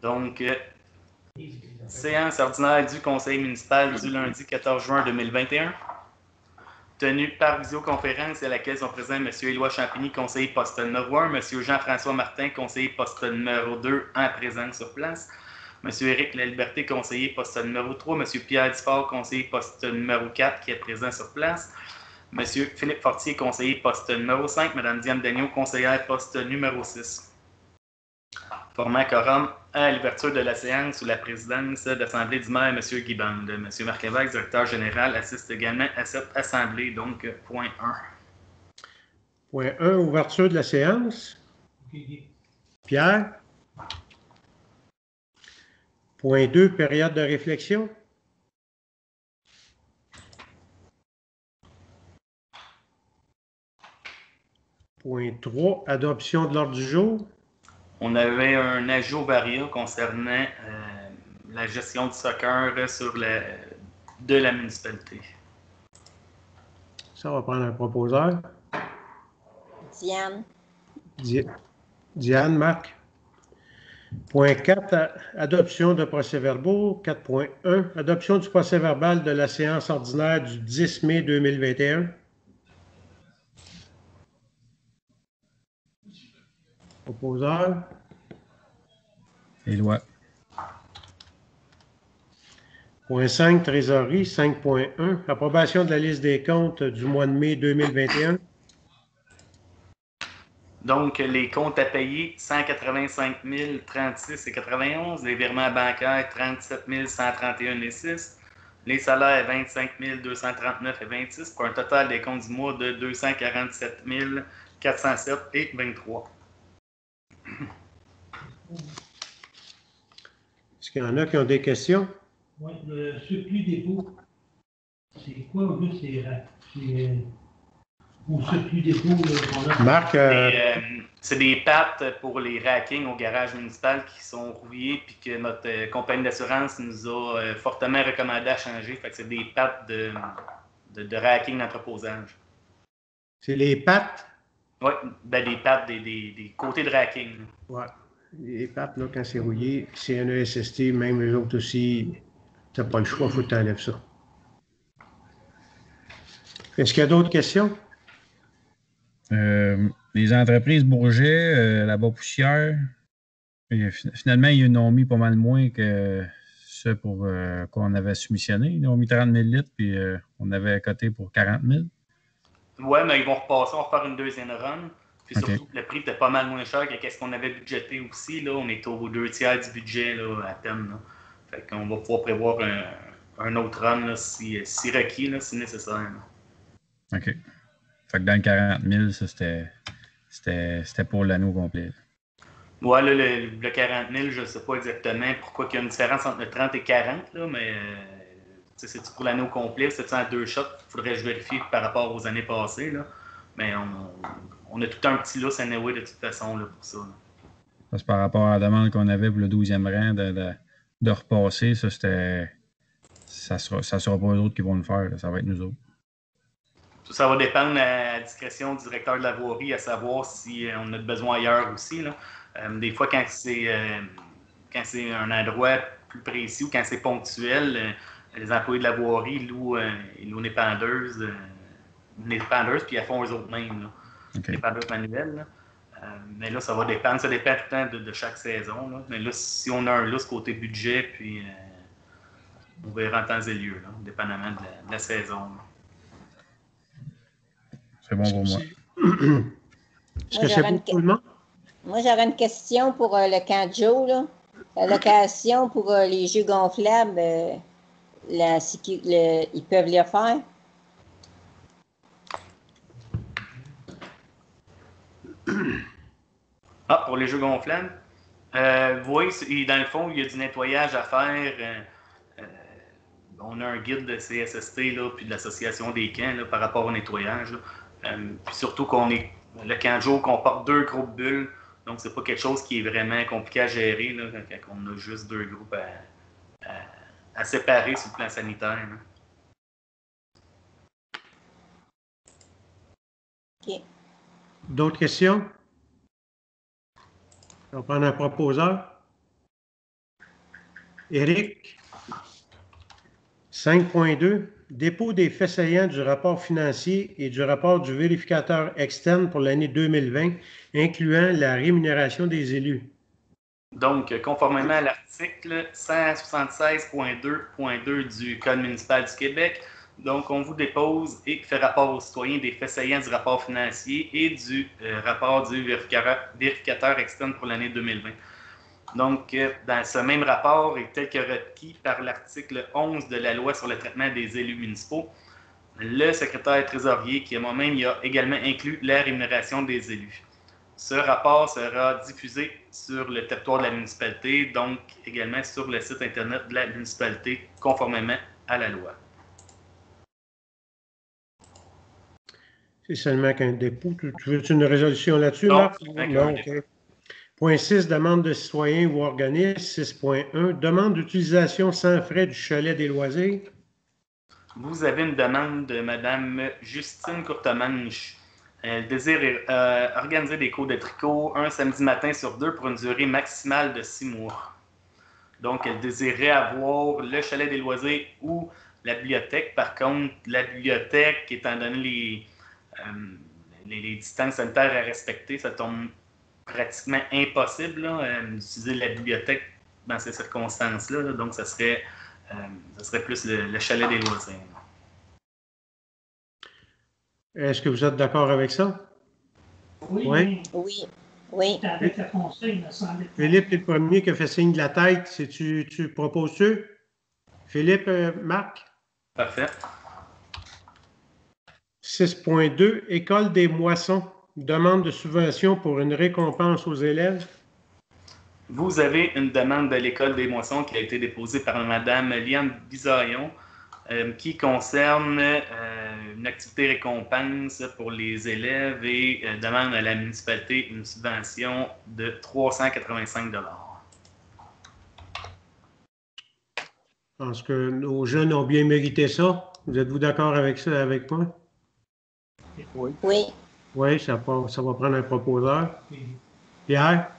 Donc, séance ordinaire du Conseil municipal du lundi 14 juin 2021. Tenue par visioconférence à laquelle sont présents M. Éloi Champigny, conseiller poste numéro 1, M. Jean-François Martin, conseiller poste numéro 2, en présence sur place, M. Éric Laliberté, conseiller poste numéro 3, M. Pierre Difford, conseiller poste numéro 4, qui est présent sur place, M. Philippe Fortier, conseiller poste numéro 5, Mme Diane Dagneau, conseillère poste numéro 6. Formant quorum à l'ouverture de la séance sous la présidence de l'Assemblée du maire, M. Guy Bande. M. Marc Lévesque, directeur général, assiste également à cette assemblée, donc point 1. Point 1, ouverture de la séance. Pierre. Point 2, période de réflexion. Point 3, adoption de l'ordre du jour. On avait un ajout au Varia concernant la gestion du soccer de la municipalité. Ça, on va prendre un proposeur. Diane. Diane, Marc. Point 4, adoption de procès-verbaux. 4.1, adoption du procès-verbal de la séance ordinaire du 10 mai 2021. Proposeur. Éloi. Point 5, trésorerie. 5.1, approbation de la liste des comptes du mois de mai 2021. Donc, les comptes à payer, 185 036,91. Les virements bancaires, 37 131,6. Les salaires, 25 239,26 pour un total des comptes du mois de 247 407,23. Est-ce qu'il y en a qui ont des questions? Oui, le surplus dépôt, c'est quoi au lieu au surplus dépôt qu'on a? Marc, c'est des pattes pour les rackings au garage municipal qui sont rouillées puis que notre compagnie d'assurance nous a fortement recommandé à changer. Fait que c'est des pattes de racking d'entreposage. c'est les pattes? Oui, ben des pattes, des côtés de racking. Oui, les pattes, là, quand c'est rouillé, c'est un ESST, même les autres aussi, tu n'as pas le choix, il faut que tu enlèves ça. Est-ce qu'il y a d'autres questions? Les entreprises Bourget, la Bas-Poussière, finalement, ils en ont mis pas mal moins que ceux pour qu'on avait soumissionné. Ils ont mis 30 000 litres, puis on avait coté pour 40 000. Oui, mais ils vont repasser, on va faire une deuxième run. Puis Okay. surtout, le prix était pas mal moins cher que ce qu'on avait budgété aussi. Là. On est aux 2/3 du budget là, à peine. Là. Fait qu'on va pouvoir prévoir un autre run là, si requis, là, si nécessaire. Là. OK. Fait que dans le 40 000, ça, c'était pour l'anneau complet. Ouais, là, le 40 000, je ne sais pas exactement pourquoi il y a une différence entre le 30 et 40, là, mais c'est pour l'anneau complet, c'est en 2 shots. Il faudrait que je vérifie par rapport aux années passées. Là. Mais on a tout un petit lousse anyway de toute façon là, pour ça. Là. Parce que par rapport à la demande qu'on avait pour le 12e rang de repasser, ça sera pas eux autres qui vont le faire, là, ça va être nous autres. Ça va dépendre à la discrétion du directeur de la voirie, à savoir si on a besoin ailleurs aussi. Là. Des fois, quand c'est un endroit plus précis ou quand c'est ponctuel, les employés de la voirie louent une épandeuse, puis elles font eux autres mêmes. Là. Okay. Une épandeuse manuelle. Là. Mais là, ça va dépendre. Ça dépend tout le temps de chaque saison. Là. Mais là, si on a un lousse côté budget, puis on verra en temps et lieu, là, dépendamment de la saison. Là. C'est bon pour moi. Est-ce que c'est pour tout le monde? Moi, j'aurais une question pour le camp de Joe. Là. La location pour les jeux gonflables, ils peuvent les faire? Ah, pour les jeux gonflables? Oui, dans le fond, il y a du nettoyage à faire. On a un guide de CSST là, puis de l'Association des camps là, par rapport au nettoyage. Puis surtout le camp de jour comporte 2 groupes bulles, donc c'est pas quelque chose qui est vraiment compliqué à gérer là, quand on a juste 2 groupes à séparer sur le plan sanitaire. Là. OK. D'autres questions? On va prendre un proposeur. Éric. 5.2. Dépôt des faits saillants du rapport financier et du rapport du vérificateur externe pour l'année 2020, incluant la rémunération des élus. Donc, conformément à l'article 176.2.2 du Code municipal du Québec, donc on vous dépose et fait rapport aux citoyens des faits saillants du rapport financier et du rapport du vérificateur externe pour l'année 2020. Donc, dans ce même rapport, et tel que requis par l'article 11 de la loi sur le traitement des élus municipaux, le secrétaire trésorier, qui à moi-même y a également inclus la rémunération des élus. Ce rapport sera diffusé sur le territoire de la municipalité, donc également sur le site Internet de la municipalité, conformément à la loi. C'est seulement qu'un dépôt. Tu veux une résolution là-dessus, Non, Marc? Non, OK. Point 6, demande de citoyens ou organismes. 6.1, demande d'utilisation sans frais du chalet des loisirs. Vous avez une demande de Mme Justine Courtemanche. Elle désire organiser des cours de tricot un samedi matin sur 2 pour une durée maximale de 6 mois. Donc, elle désirait avoir le chalet des loisirs ou la bibliothèque. Par contre, la bibliothèque, étant donné les distances sanitaires à respecter, ça tombe pratiquement impossible d'utiliser la bibliothèque dans ces circonstances-là. Donc, ça serait plus le chalet des loisirs. Est-ce que vous êtes d'accord avec ça? Oui, Oui. Oui. Oui. c'est avec le conseil, il me semble. Philippe, tu es le premier qui a fait signe de la tête. Tu proposes-tu? Philippe, Marc? Parfait. 6.2, École des moissons. Demande de subvention pour une récompense aux élèves. Vous avez une demande de l'École des moissons qui a été déposée par Mme Liane Bisaillon qui concerne une activité récompense pour les élèves et demande à la municipalité une subvention de 385 $. Je pense que nos jeunes ont bien mérité ça. Vous êtes-vous d'accord avec ça, avec moi? Oui. Oui, ça va prendre un proposeur. Pierre?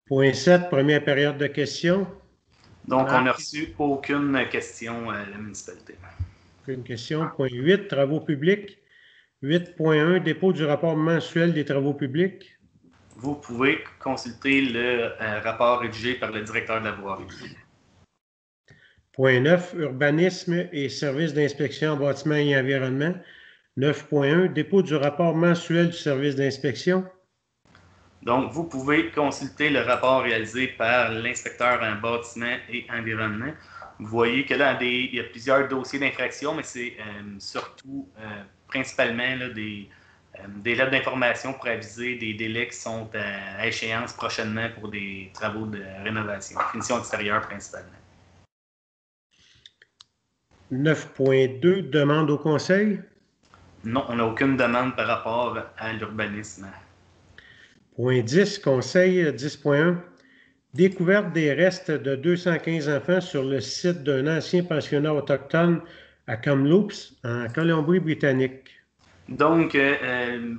Point 7, première période de questions. Donc, on n'a reçu aucune question à la municipalité. Aucune question. Point 8, travaux publics. 8.1, dépôt du rapport mensuel des travaux publics. Vous pouvez consulter le rapport rédigé par le directeur de la voirie. Point 9, urbanisme et services d'inspection en bâtiment et environnement. 9.1, dépôt du rapport mensuel du service d'inspection. Donc, vous pouvez consulter le rapport réalisé par l'inspecteur en bâtiment et environnement. Vous voyez que là, il y a plusieurs dossiers d'infraction, mais c'est surtout, principalement, là, des lettres d'information pour aviser des délais qui sont à échéance prochainement pour des travaux de rénovation, finition extérieure principalement. 9.2, demande au conseil. Non, on n'a aucune demande par rapport à l'urbanisme. Point 10, conseil 10.1, découverte des restes de 215 enfants sur le site d'un ancien pensionnat autochtone à Kamloops, en Colombie-Britannique. Donc,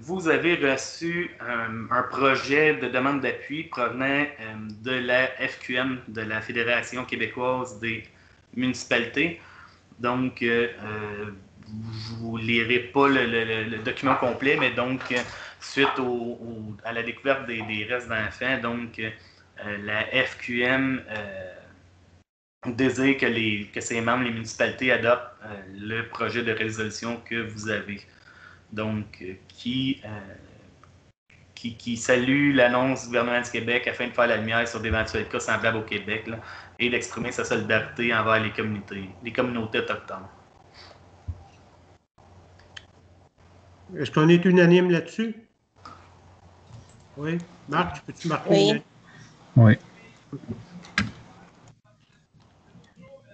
vous avez reçu un projet de demande d'appui provenant de la FQM, de la Fédération québécoise des municipalités. Donc, vous ne lirez pas le document complet, mais donc, suite à la découverte des restes d'enfants, donc, la FQM désire que ses membres, les municipalités, adoptent le projet de résolution que vous avez. Donc, qui salue l'annonce du gouvernement du Québec afin de faire la lumière sur d'éventuels cas semblables au Québec là, et d'exprimer sa solidarité envers les communautés autochtones. Est-ce qu'on est unanime là-dessus? Oui. Marc, peux-tu marquer? Oui. Oui.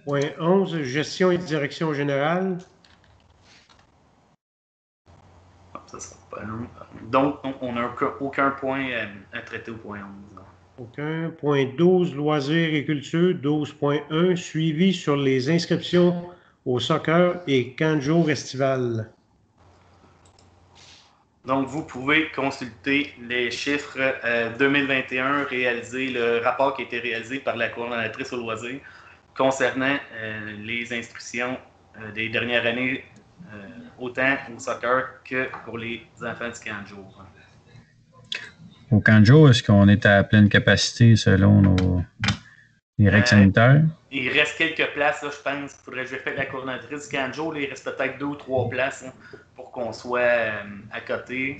Point 11, gestion et direction générale. Ça sera pas long. Donc, on n'a aucun point à traiter au point 11. Aucun. Point 12, loisirs et culture. 12.1, suivi sur les inscriptions au soccer et camp de jour estival. Donc, vous pouvez consulter les chiffres 2021 réalisés, le rapport qui a été réalisé par la coordonnatrice au loisir concernant les instructions des dernières années, autant au soccer que pour les enfants du camp de jour. Au camp de jour, est-ce qu'on est à pleine capacité selon les règles sanitaires? Il reste quelques places, là, je pense. Il faudrait que je vérifie la coordonnatrice du camp de jour. Il reste peut-être 2 ou 3 places pour qu'on soit à côté,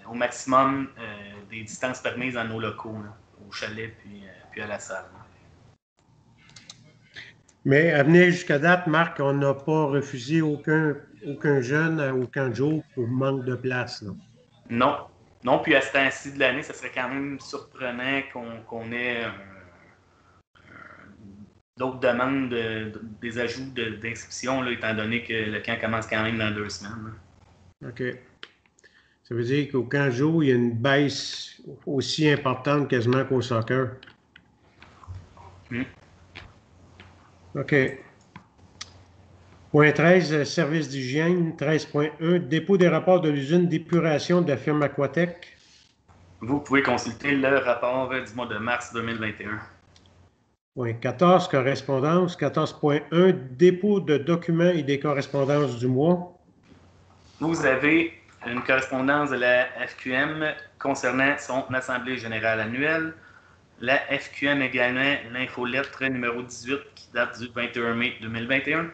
au maximum des distances permises dans nos locaux, là, au chalet puis à la salle. Mais à venir jusqu'à date, Marc, on n'a pas refusé aucun jeune au camp de jour pour manque de place. Là. Non. Non, puis à ce temps-ci de l'année, ça serait quand même surprenant qu'on ait d'autres demandes, des ajouts d'inscription, étant donné que le camp commence quand même dans 2 semaines. Là. OK. Ça veut dire qu'au camp de jour, il y a une baisse aussi importante quasiment qu'au soccer. OK. Point 13, service d'hygiène. 13.1, dépôt des rapports de l'usine d'épuration de la firme Aquatec. Vous pouvez consulter le rapport du mois de mars 2021. Point 14, correspondance. 14.1, dépôt de documents et des correspondances du mois. Vous avez une correspondance de la FQM concernant son assemblée générale annuelle. La FQM également l'infolettre numéro 18 qui date du 21 mai 2021.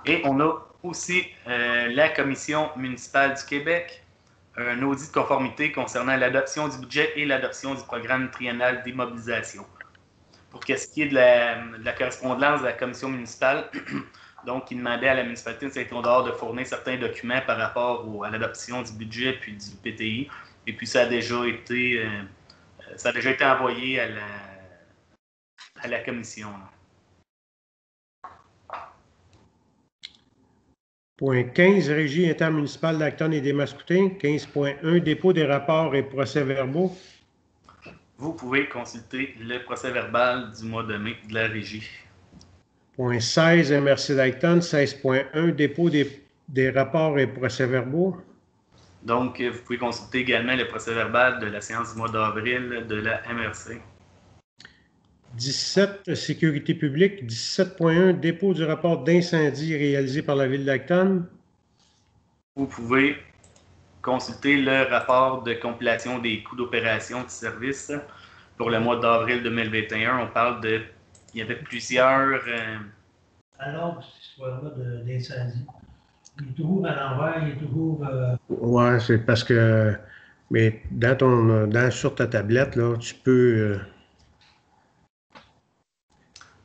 Et on a aussi la Commission municipale du Québec, un audit de conformité concernant l'adoption du budget et l'adoption du programme triennal d'immobilisation. Pour ce qui est de la correspondance de la Commission municipale, donc, il demandait à la municipalité de Saint-Théodore de fournir certains documents par rapport à l'adoption du budget puis du PTI. Et puis, ça a déjà été envoyé à la commission. Point 15, Régie intermunicipale d'Acton et des Mascoutins. 15.1, dépôt des rapports et procès-verbaux. Vous pouvez consulter le procès-verbal du mois de mai de la Régie. Point 16, MRC d'Acton. 16.1, dépôt des rapports et procès-verbaux. Donc, vous pouvez consulter également le procès-verbal de la séance du mois d'avril de la MRC. 17, sécurité publique. 17.1, dépôt du rapport d'incendie réalisé par la Ville d'Acton. Vous pouvez consulter le rapport de compilation des coûts d'opération de service pour le mois d'avril 2021. On parle de... Il y avait plusieurs... Alors, cette histoire-là d'incendie, il est toujours à l'envers, il est toujours... Ouais, c'est parce que... Mais sur ta tablette, là, tu peux...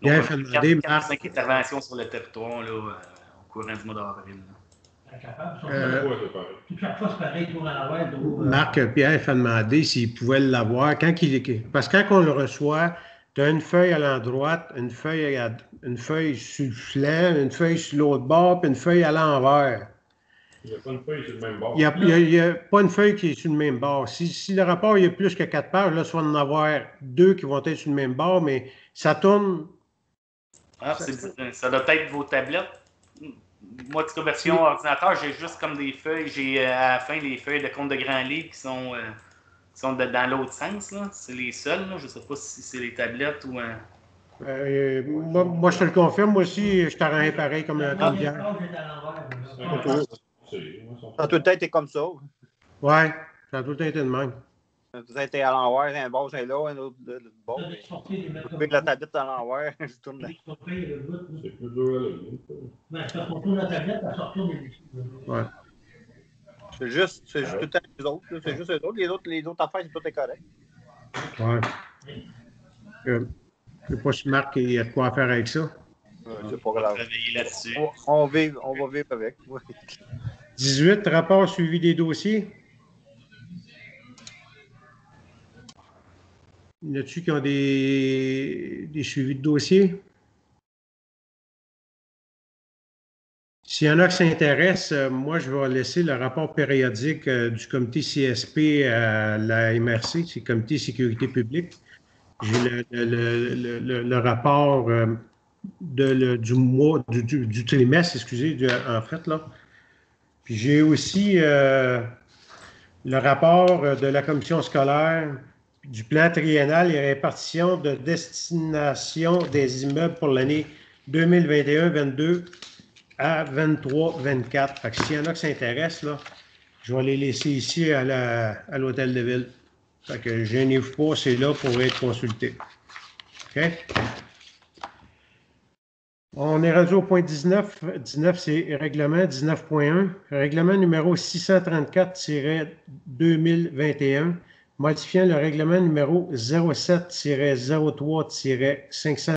Donc, 45 interventions sur le territoire là, au courant du mois d'avril. Chaque fois, c'est pareil, tourne à l'envers. Marc Pierre a demandé s'il pouvait l'avoir. Parce que quand on le reçoit, tu as une feuille à l'endroite, une feuille sur le flanc, une feuille sur l'autre bord, puis une feuille à l'envers. Il n'y a pas une feuille sur le même bord. Il n'y a pas une feuille qui est sur le même bord. Si le rapport il y a plus que 4 pages, là, soit en avoir 2 qui vont être sur le même bord, mais ça tourne. Ah, ça doit être vos tablettes. Moi, petite version ordinateur, j'ai juste comme des feuilles. J'ai à la fin les feuilles de compte de grand livre qui sont dans l'autre sens. Là. C'est les seuls. Là. Je ne sais pas si c'est les tablettes ou... moi, je te le confirme. Moi aussi, je t'aurais pareil comme un temps de bière. Ça a tout le temps été comme ça. Oui, ça a tout le temps été de même. Ça a tout le temps été à l'envers. Un bord, c'est là, un autre de bord. Avec la tablette à l'envers, je tourne là. C'est plus dur à lire. Quand on tourne la tablette, ça sort tout des... Ouais. C'est juste tout le temps les autres. C'est juste eux autres. Les autres affaires, c'est tout est correct. Ouais. Je ne sais pas si Marc il y a de quoi faire avec ça. C'est pas grave. Là-dessus. On va vivre avec. 18, rapport suivi des dossiers. Y en a-tu qui ont des suivis de dossiers? S'il y en a qui s'intéressent, moi, je vais laisser le rapport périodique du comité CSP à la MRC, c'est le comité sécurité publique. J'ai le rapport du mois, du trimestre, excusez, en fait, là. Puis j'ai aussi le rapport de la commission scolaire du plan triennal et répartition de destination des immeubles pour l'année 2021-22 à 23-24. Fait que s'il y en a qui s'intéressent, là, je vais les laisser ici à l'hôtel de ville. Fait que gênez-vous pas, c'est là pour être consulté. OK? On est rendu au point 19. 19, c'est règlement 19.1. Règlement numéro 634-2021, modifiant le règlement numéro 07-03-500.